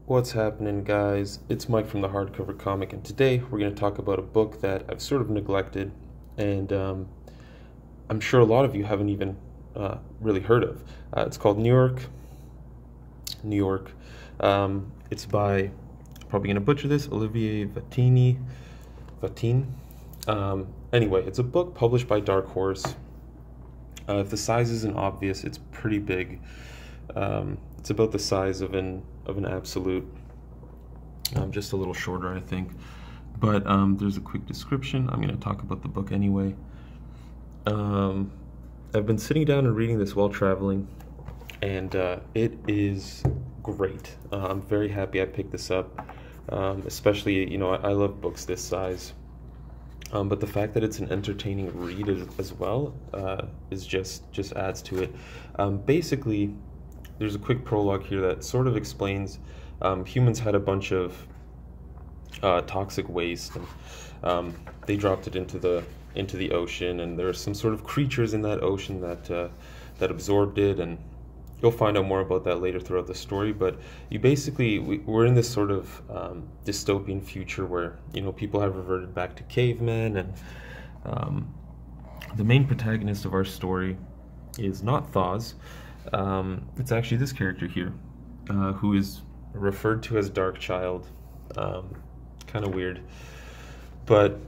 What's happening, guys? It's Mike from the Hardcover Comic, and today we're going to talk about a book that I've sort of neglected, and I'm sure a lot of you haven't even really heard of. It's called Niourk. It's by, probably going to butcher this, Olivier Vatine. Anyway, it's a book published by Dark Horse. If the size isn't obvious, it's pretty big. It's about the size of an absolute, just a little shorter, I think. But there's a quick description. I'm going to talk about the book anyway. I've been sitting down and reading this while traveling, and it is great. I'm very happy I picked this up, especially, I love books this size. But the fact that it's an entertaining read as well is just adds to it. Basically, there's a quick prologue here that sort of explains humans had a bunch of toxic waste, and they dropped it into the ocean, and there are some sort of creatures in that ocean that absorbed it, and you'll find out more about that later throughout the story. But we're in this sort of dystopian future where people have reverted back to cavemen, and the main protagonist of our story is not Thawes. It's actually this character here, who is referred to as Dark Child. Kind of weird. But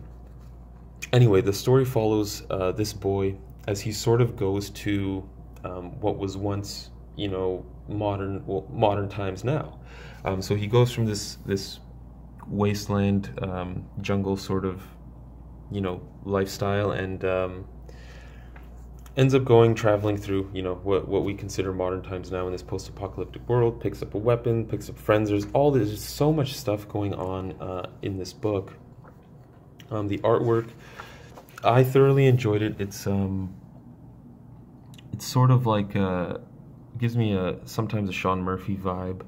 anyway, the story follows this boy as he sort of goes to what was once, modern times now. So he goes from this wasteland, jungle sort of, lifestyle, and ends up traveling through, what we consider modern times now in this post-apocalyptic world, picks up a weapon, picks up friends. There's so much stuff going on in this book. The artwork, I thoroughly enjoyed it. It's sort of like, gives me sometimes a Sean Murphy vibe.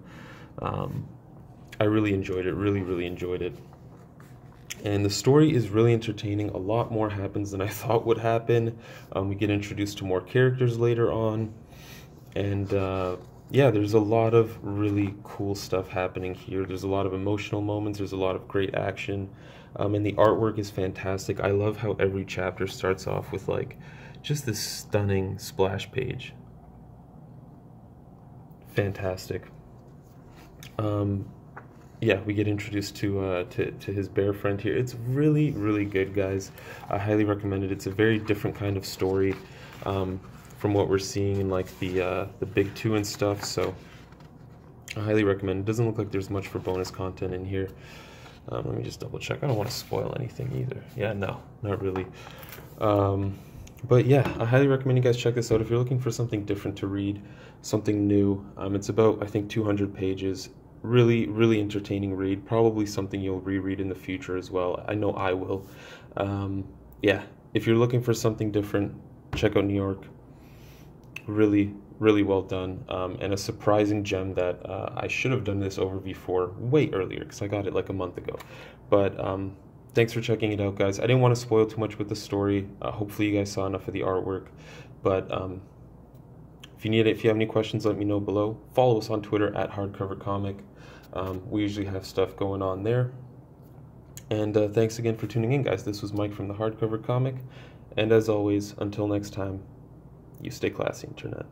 I really enjoyed it, really enjoyed it. And the story is really entertaining. A lot more happens than I thought would happen. We get introduced to more characters later on. And yeah, there's a lot of really cool stuff happening here. There's a lot of emotional moments. There's a lot of great action. And the artwork is fantastic. I love how every chapter starts off with just this stunning splash page. Fantastic. Yeah, we get introduced to his bear friend here. It's really good, guys. I highly recommend it. It's a very different kind of story from what we're seeing in the big two and stuff. So I highly recommend it. Doesn't look like there's much for bonus content in here. Let me just double check. I don't want to spoil anything either. Yeah, no, not really. But yeah, I highly recommend you guys check this out if you're looking for something different to read, something new. It's about, I think, 200 pages. Really entertaining read. Probably something you'll reread in the future as well. I know I will. Yeah, if you're looking for something different, check out Niourk. Really well done, and a surprising gem that I should have done this overview for way earlier, because I got it like a month ago. But thanks for checking it out, guys. I didn't want to spoil too much with the story. Hopefully you guys saw enough of the artwork. But if you have any questions, let me know below. Follow us on Twitter at HardcoverComic. We usually have stuff going on there. And thanks again for tuning in, guys. This was Mike from the Hardcover Comic. And as always, until next time, you stay classy, Internet.